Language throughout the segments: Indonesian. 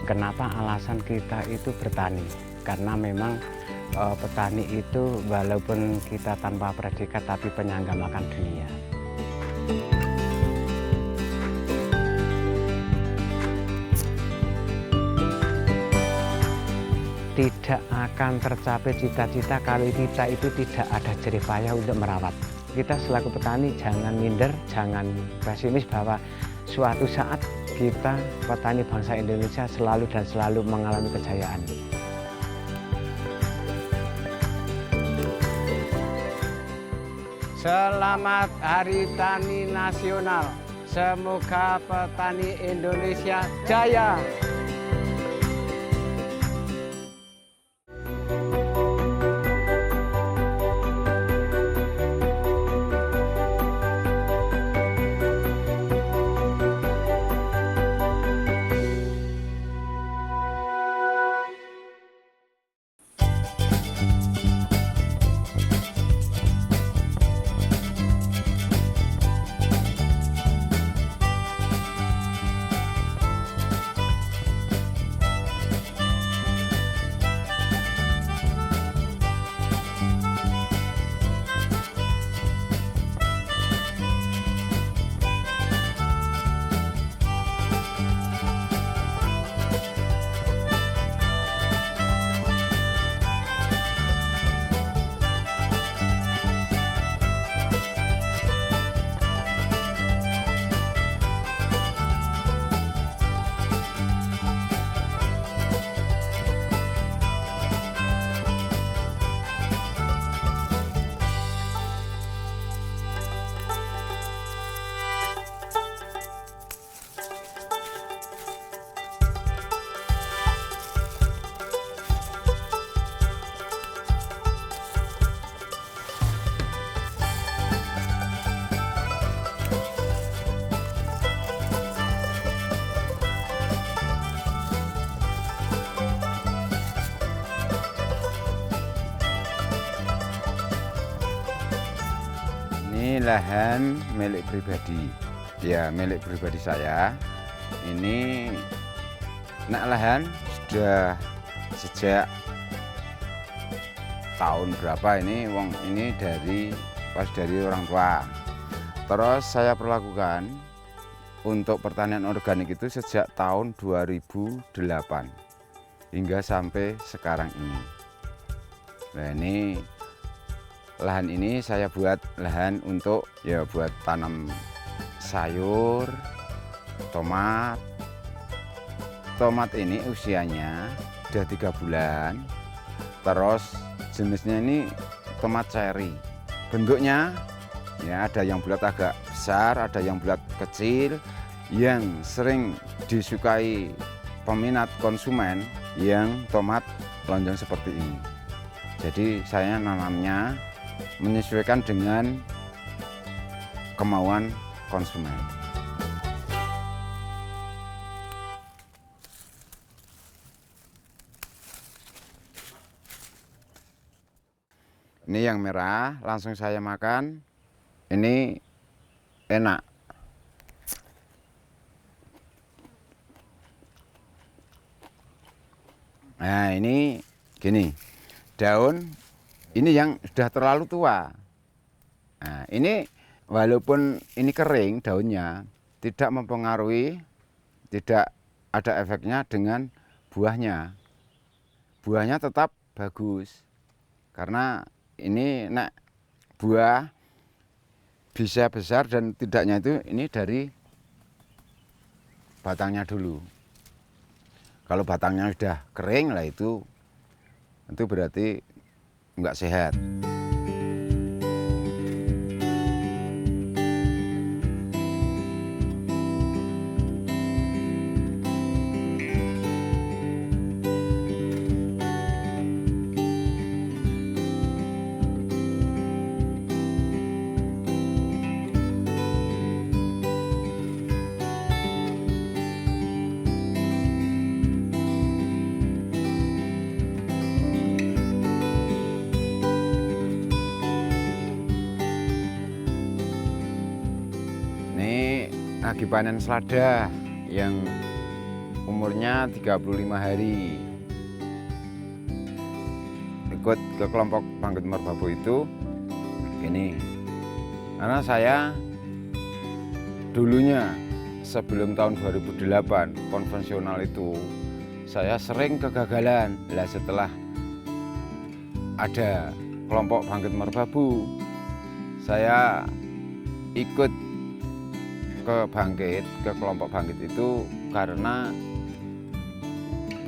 Kenapa alasan kita itu bertani? Karena memang petani itu walaupun kita tanpa predikat tapi penyangga makan dunia. Tidak akan tercapai cita-cita kalau kita itu tidak ada jerih payah untuk merawat. Kita selaku petani jangan minder, jangan pesimis bahwa suatu saat kita petani bangsa Indonesia selalu dan selalu mengalami kejayaan. Selamat Hari Tani Nasional. Semoga petani Indonesia jaya. Ini lahan milik pribadi, ya milik pribadi saya. Ini lahan sudah sejak tahun berapa ini, ini pas dari orang tua. Terus saya perlakukan untuk pertanian organik itu sejak tahun 2008 hingga sampai sekarang ini. Nah ini lahan ini saya buat lahan untuk buat tanam sayur, tomat. Tomat ini usianya sudah 3 bulan. Terus jenisnya ini tomat cherry. Bentuknya ada yang bulat agak besar, ada yang bulat kecil. Yang sering disukai peminat konsumen yang tomat lonjong seperti ini. Jadi saya nanamnya menyesuaikan dengan kemauan konsumen. Ini yang merah, langsung saya makan. Ini enak. Nah ini gini, daun ini yang sudah terlalu tua. Nah, ini walaupun ini kering daunnya, tidak mempengaruhi, tidak ada efeknya dengan buahnya. Buahnya tetap bagus. Karena ini buah bisa besar dan tidaknya itu ini dari batangnya dulu. Kalau batangnya sudah kering lah itu berarti nggak sehat. Lagi panen selada yang umurnya 35 hari. Ikut ke kelompok Bangkit Merbabu itu ini, karena saya dulunya sebelum tahun 2008 konvensional itu saya sering kegagalan. Lah setelah ada kelompok Bangkit Merbabu, saya ikut ke kelompok Bangkit itu karena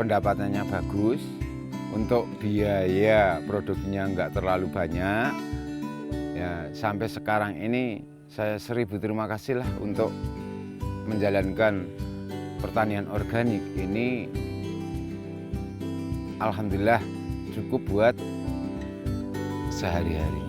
pendapatannya bagus, untuk biaya produksinya enggak terlalu banyak. Ya, sampai sekarang ini saya 1000 terima kasih lah untuk menjalankan pertanian organik ini. Alhamdulillah cukup buat sehari-harinya.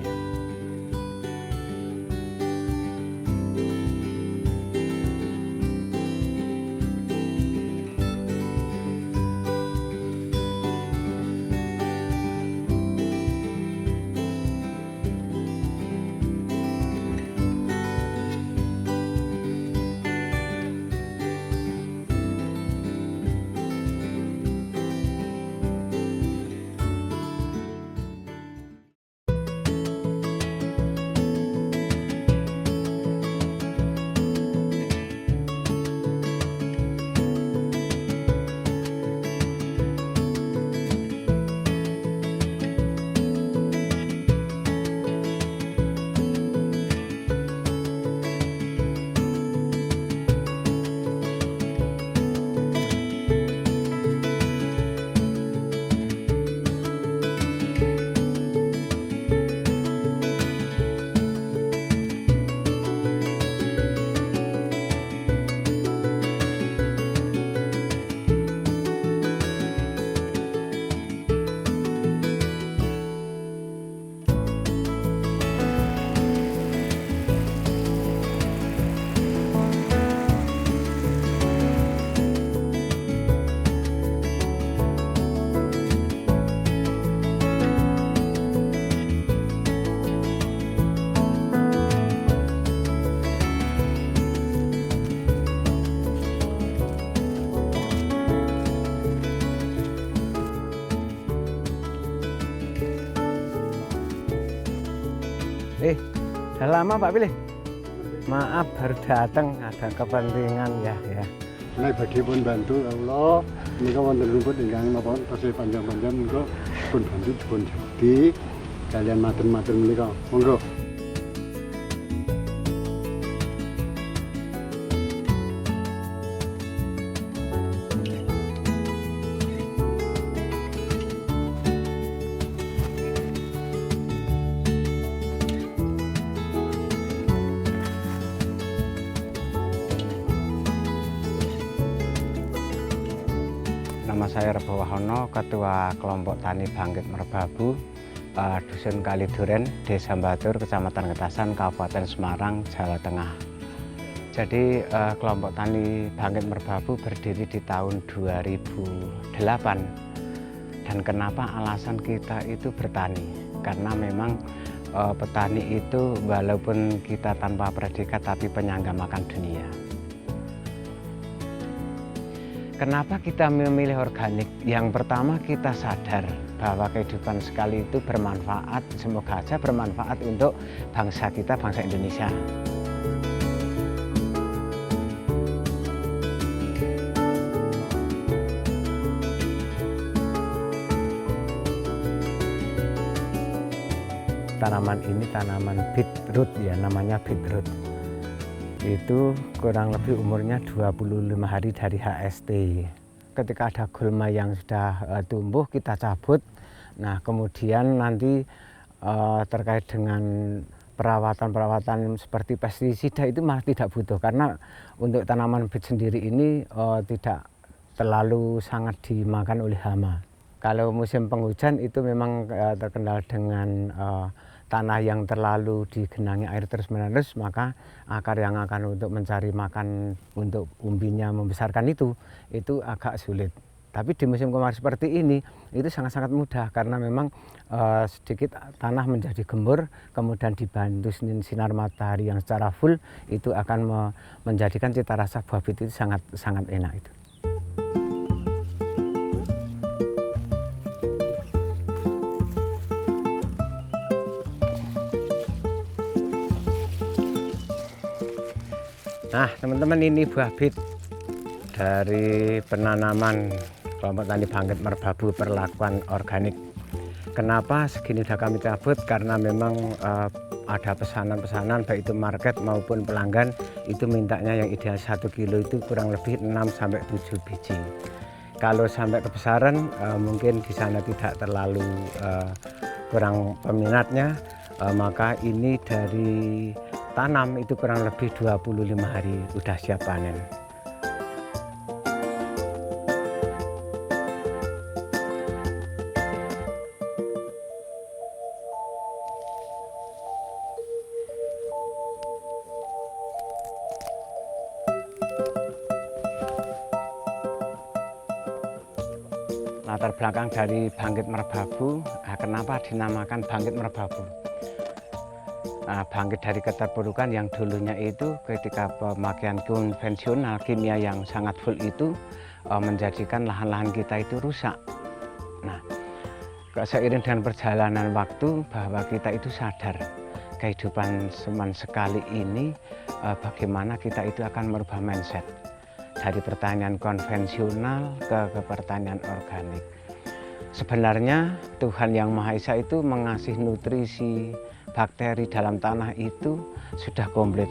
Udah lama Pak Pilih? Maaf baru datang, ada kepentingan ya. Nek badhe pun bantu Allah, menika wonten rumput ingkang napa tasih panjang-panjang menika pun bantu dipun jadi kalian matur-matur menika. Monggo. Nama saya Rebo Wahono, Ketua Kelompok Tani Bangkit Merbabu, Dusun Kaliduren, Desa Batur, Kecamatan Getasan, Kabupaten Semarang, Jawa Tengah. Jadi Kelompok Tani Bangkit Merbabu berdiri di tahun 2008. Dan kenapa alasan kita itu bertani? Karena memang petani itu walaupun kita tanpa predikat tapi penyangga makan dunia. Kenapa kita memilih organik? Yang pertama kita sadar bahwa kehidupan sekali itu bermanfaat, semoga saja bermanfaat untuk bangsa kita, bangsa Indonesia. Tanaman ini tanaman beetroot ya, namanya beetroot. Itu kurang lebih umurnya 25 hari dari HST. Ketika ada gulma yang sudah tumbuh kita cabut. Nah kemudian nanti terkait dengan perawatan seperti pestisida itu malah tidak butuh, karena untuk tanaman beet sendiri ini tidak terlalu sangat dimakan oleh hama. Kalau musim penghujan itu memang terkendala dengan tanah yang terlalu digenangi air terus-menerus, maka akar yang akan untuk mencari makan untuk umbinya membesarkan itu agak sulit. Tapi di musim kemarau seperti ini itu sangat-sangat mudah, karena memang sedikit tanah menjadi gembur, kemudian dibantu sinar matahari yang secara full itu akan menjadikan cita rasa buah bit itu sangat enak itu. Nah teman-teman, ini buah bit dari penanaman kelompok tani Bangkit Merbabu perlakuan organik. Kenapa segini udah kami cabut? Karena memang ada pesanan-pesanan baik itu market maupun pelanggan itu mintanya yang ideal 1 kilo itu kurang lebih 6-7 biji. Kalau sampai kebesaran mungkin di sana tidak terlalu kurang peminatnya, maka ini dari tanam itu kurang lebih 25 hari udah siap panen. Latar belakang dari Bangkit Merbabu, kenapa dinamakan Bangkit Merbabu? Bangkit dari keterpurukan yang dulunya itu ketika pemakaian konvensional kimia yang sangat full itu menjadikan lahan-lahan kita itu rusak. Nah, seiring dengan perjalanan waktu bahwa kita itu sadar kehidupan cuma sekali ini, bagaimana kita itu akan merubah mindset dari pertanian konvensional ke pertanian organik. Sebenarnya Tuhan Yang Maha Esa itu mengasih nutrisi bakteri dalam tanah itu sudah komplit.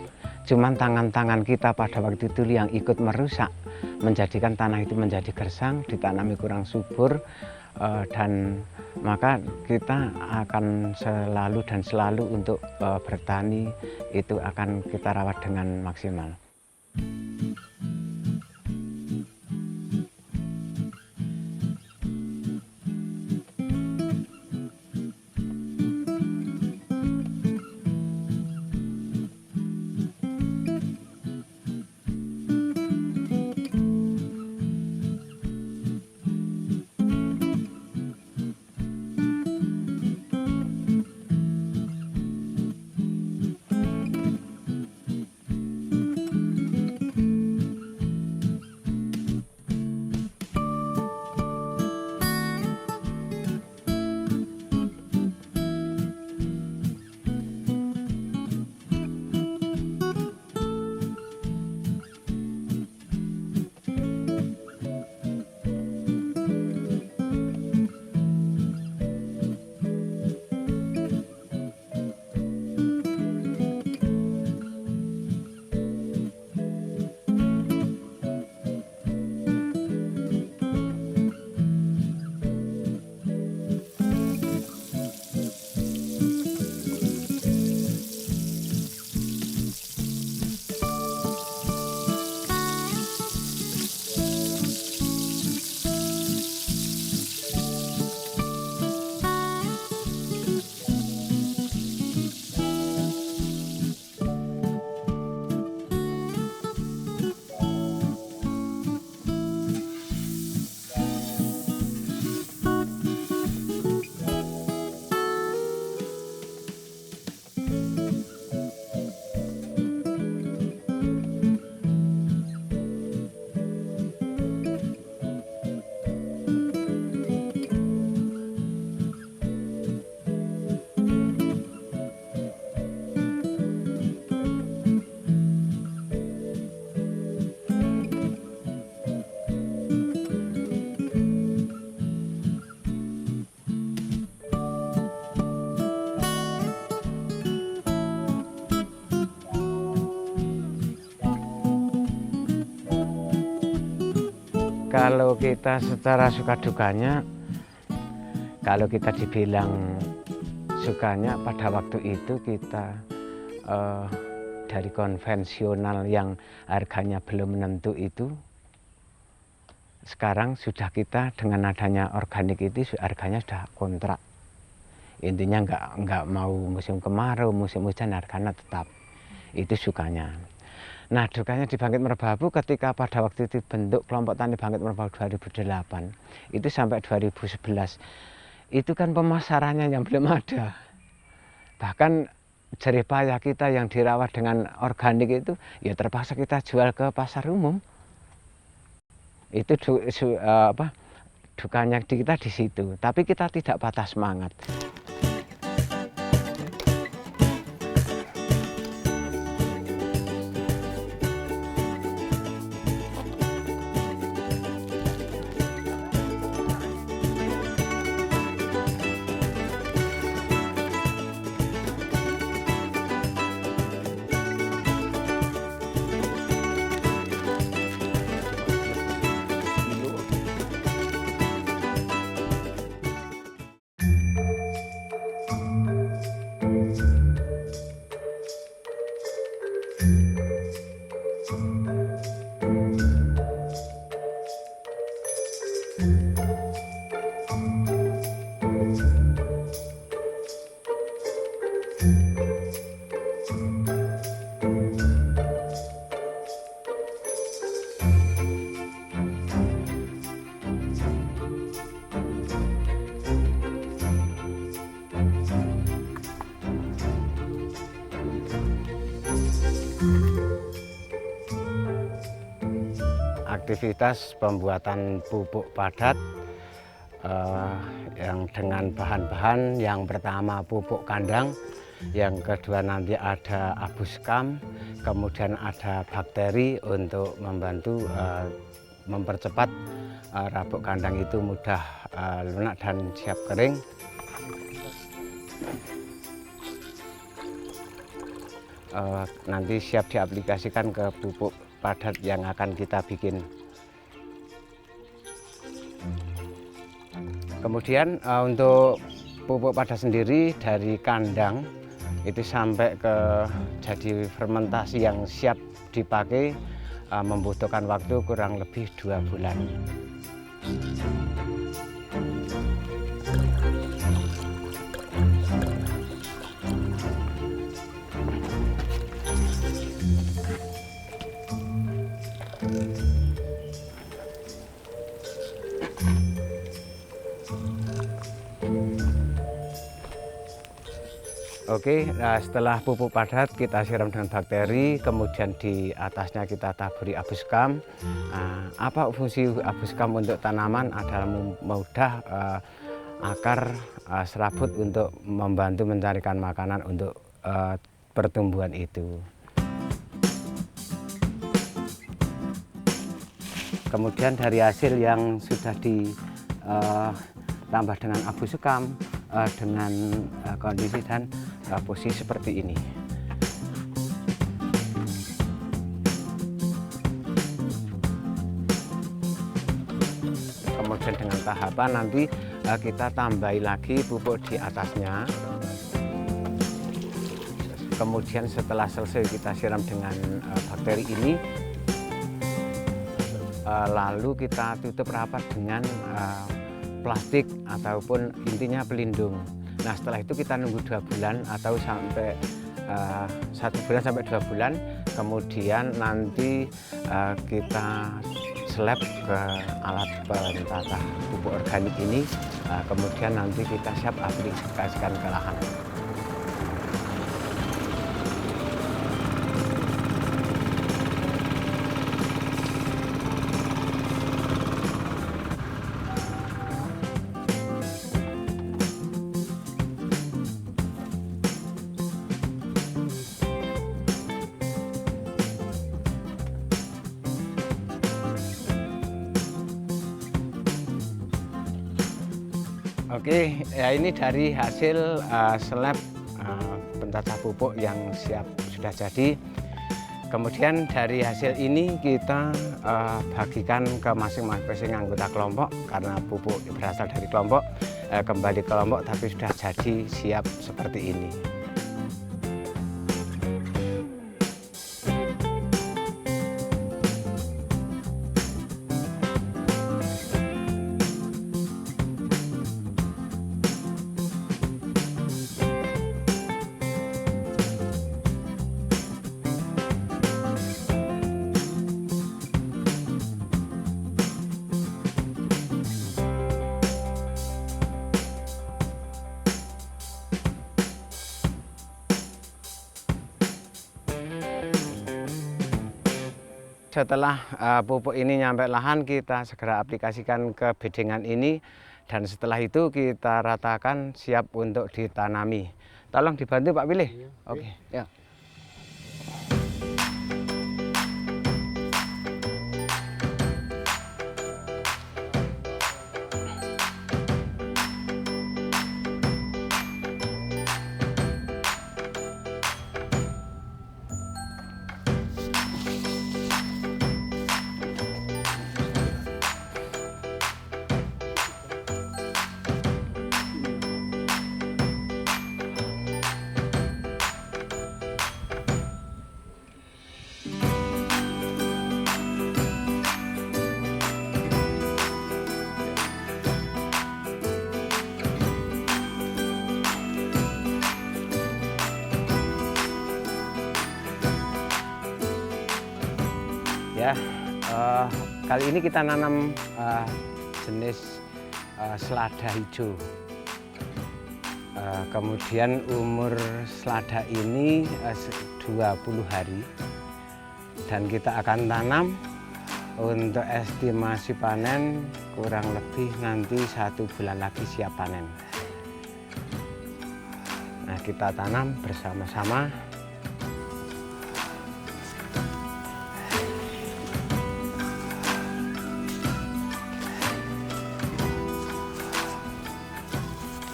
Cuman tangan-tangan kita pada waktu itu yang ikut merusak, menjadikan tanah itu menjadi gersang, ditanami kurang subur, dan maka kita akan selalu untuk bertani itu akan kita rawat dengan maksimal. Kalau kita secara suka dukanya, kalau kita dibilang sukanya pada waktu itu kita dari konvensional yang harganya belum menentu itu, sekarang sudah kita dengan adanya organik itu harganya sudah kontrak. Intinya nggak mau musim kemarau, musim hujan harganya tetap. Itu sukanya. Nah, dukanya di Bangkit Merbabu ketika pada waktu itu bentuk kelompok tani Bangkit Merbabu 2008, itu sampai 2011, itu kan pemasarannya yang belum ada. Bahkan jerih payah kita yang dirawat dengan organik itu, ya terpaksa kita jual ke pasar umum. Itu dukanya di kita di situ. Tapi kita tidak patah semangat. aktivitas pembuatan pupuk padat yang dengan bahan-bahan yang pertama pupuk kandang, yang kedua nanti ada abuskam, kemudian ada bakteri untuk membantu mempercepat rabuk kandang itu mudah lunak dan siap kering. Nanti siap diaplikasikan ke pupuk padat yang akan kita bikin. Kemudian untuk pupuk padat sendiri dari kandang itu sampai ke jadi fermentasi yang siap dipakai membutuhkan waktu kurang lebih 2 bulan. Oke, nah setelah pupuk padat kita siram dengan bakteri, kemudian di atasnya kita taburi abuskam. Apa fungsi abuskam untuk tanaman adalah mudah akar serabut untuk membantu mencarikan makanan untuk pertumbuhan itu. Kemudian dari hasil yang sudah ditambah dengan abuskam dengan kondisi dan posisi seperti ini. Kemudian dengan tahapan nanti kita tambahi lagi pupuk di atasnya. Kemudian setelah selesai kita siram dengan bakteri ini, lalu kita tutup rapat dengan plastik ataupun intinya pelindung. Nah setelah itu kita nunggu 2 bulan atau sampai 1 bulan sampai 2 bulan, kemudian nanti kita slab ke alat pentata pupuk organik ini, kemudian nanti kita siap aplikasikan ke lahan. Oke, ya ini dari hasil slab pentata pupuk yang sudah jadi. Kemudian dari hasil ini kita bagikan ke masing-masing anggota kelompok, karena pupuk berasal dari kelompok, kembali ke kelompok tapi sudah jadi siap seperti ini. Setelah pupuk ini nyampe lahan, kita segera aplikasikan ke bedengan ini, dan setelah itu kita ratakan siap untuk ditanami. Tolong dibantu Pak Pilih. Oke, ya. Ya, kali ini kita nanam jenis selada hijau. Kemudian umur selada ini 20 hari, dan kita akan tanam Untuk estimasi panen kurang lebih nanti 1 bulan lagi siap panen. Nah, kita tanam bersama-sama.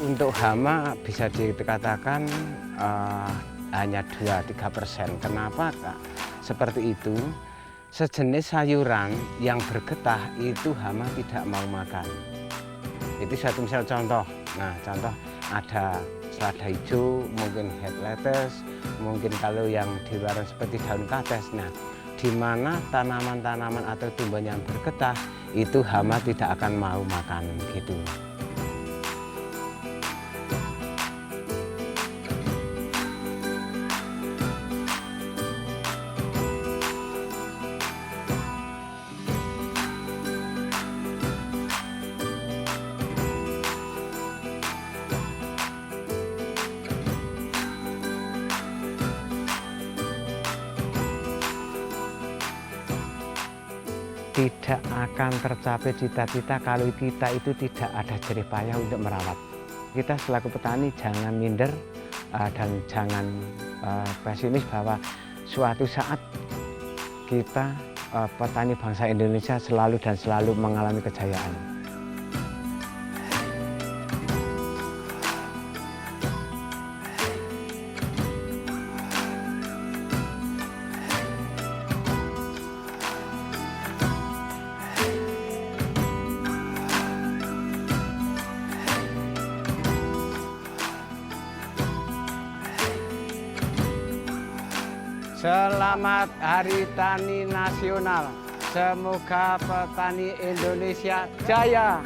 Untuk hama bisa dikatakan hanya 2-3%. Kenapa Kak? Seperti itu? Sejenis sayuran yang bergetah itu hama tidak mau makan. Itu satu misal contoh. Nah, contoh ada selada hijau, mungkin head lettuce, mungkin kalau yang di luar seperti daun kates. Nah, di mana tanaman-tanaman atau tumbuhan yang bergetah itu hama tidak akan mau makan gitu. Tidak akan tercapai cita-cita kalau kita itu tidak ada jerih payah untuk merawat. Kita selaku petani jangan minder dan jangan pesimis bahwa suatu saat kita petani bangsa Indonesia selalu dan selalu mengalami kejayaan. Selamat Hari Tani Nasional. Semoga petani Indonesia jaya.